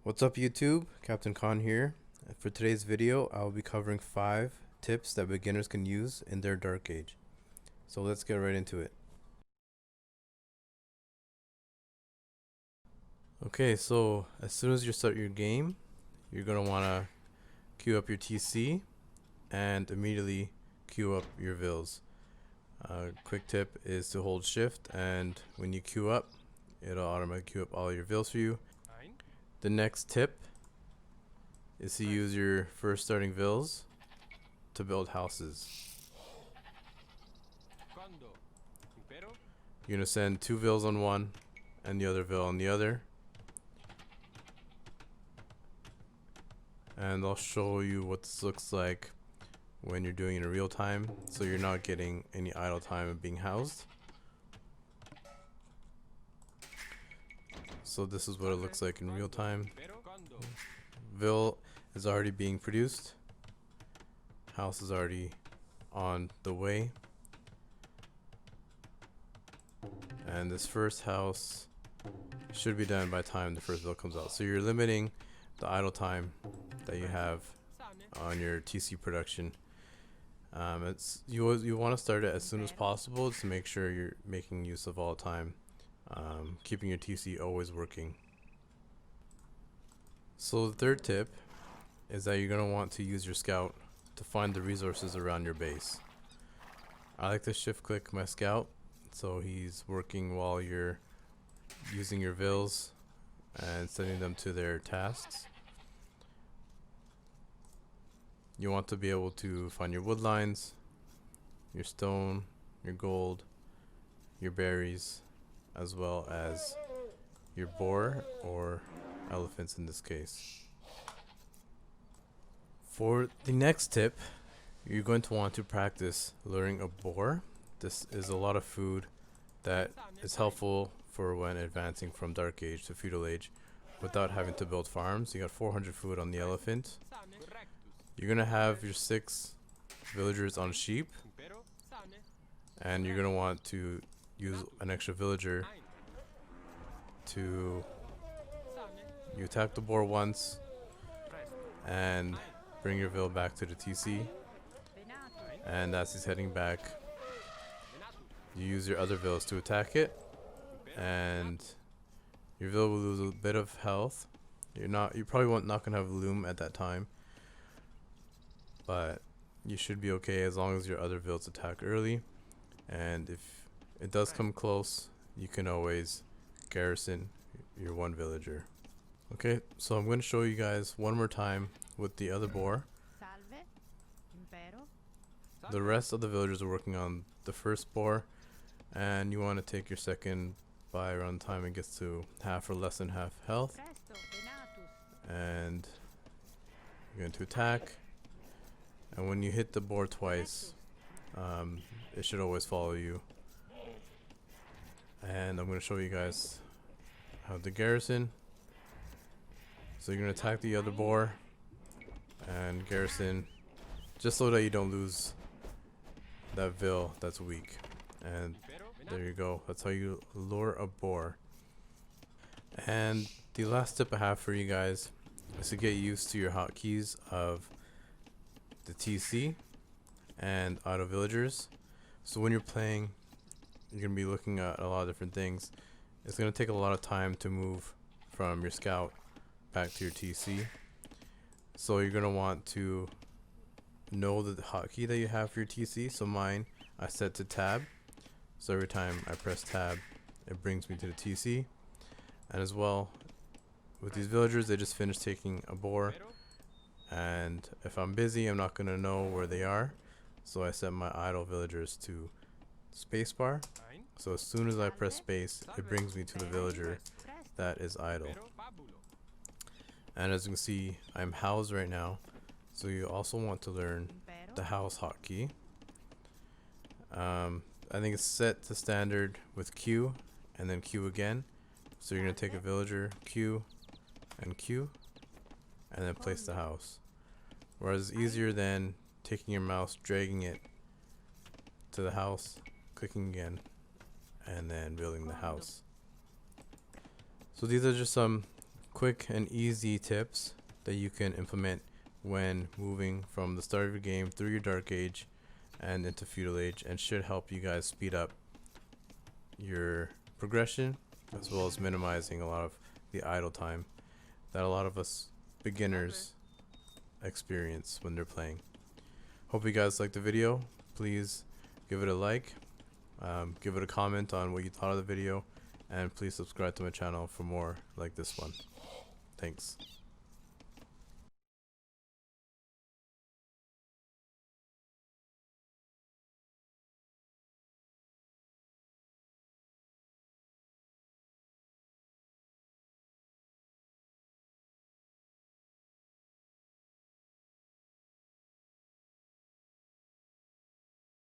What's up YouTube? Captain Khan here. For today's video, I'll be covering 5 tips that beginners can use in their dark age. So let's get right into it. Okay, so as soon as you start your game, you're going to want to queue up your TC and immediately queue up your vills. Quick tip is to hold shift, and when you queue up, it'll automatically queue up all your vills for you. The next tip is to use your first starting vills to build houses. You're going to send 2 vills on one and the other vill on the other. And I'll show you what this looks like when you're doing it in real time, so you're not getting any idle time of being housed. So this is what it looks like in real time. Vill is already being produced. House is already on the way. And this first house should be done by the time the first vill comes out. So you're limiting the idle time that you have on your TC production. You want to start it as soon as possible to make sure you're making use of all the time, keeping your TC always working. So the third tip is that you're going to want to use your scout to find the resources around your base. I like to shift click my scout so he's working while you're using your vills and sending them to their tasks. You want to be able to find your wood lines, your stone, your gold, your berries, as well as your boar or elephants in this case. For the next tip, you're going to want to practice luring a boar. This is a lot of food that is helpful for when advancing from dark age to feudal age without having to build farms. You got 400 food on the elephant. You're gonna have your 6 villagers on sheep, and you're gonna want to use an extra villager to you attack the boar once and bring your vill back to the TC, and as he's heading back, you use your other vills to attack it, and your vill will lose a bit of health. You probably not gonna have loom at that time, but you should be okay as long as your other vills attack early. And if it does come close, you can always garrison your one villager. Okay, so I'm going to show you guys one more time with the other boar. The rest of the villagers are working on the first boar, and you want to take your second by around the time it gets to half or less than half health, and you're going to attack. And when you hit the boar twice, it should always follow you. And I'm going to show you guys how to garrison. So you're going to attack the other boar and garrison just so that you don't lose that vill that's weak. And there you go. That's how you lure a boar. And the last tip I have for you guys is to get used to your hotkeys of the TC and auto villagers. So when you're playing, you're going to be looking at a lot of different things. It's going to take a lot of time to move from your scout back to your TC. So you're going to want to know the hotkey that you have for your TC. So mine, I set to tab. So every time I press tab, it brings me to the TC. And as well, with these villagers, they just finished taking a boar. And if I'm busy, I'm not going to know where they are. So I set my idle villagers to spacebar. So as soon as I press space, it brings me to the villager that is idle. And as you can see, I'm housed right now. So you also want to learn the house hotkey. I think it's set to standard with Q and then Q again. So you're going to take a villager, Q and Q, and then place the house. Whereas it's easier than taking your mouse, dragging it to the house, clicking again, and then building the house. So these are just some quick and easy tips that you can implement when moving from the start of your game through your Dark Age and into Feudal Age, and should help you guys speed up your progression, as well as minimizing a lot of the idle time that a lot of us beginners experience when they're playing. Hope you guys liked the video. Please give it a like, give it a comment on what you thought of the video, and please subscribe to my channel for more like this one. Thanks.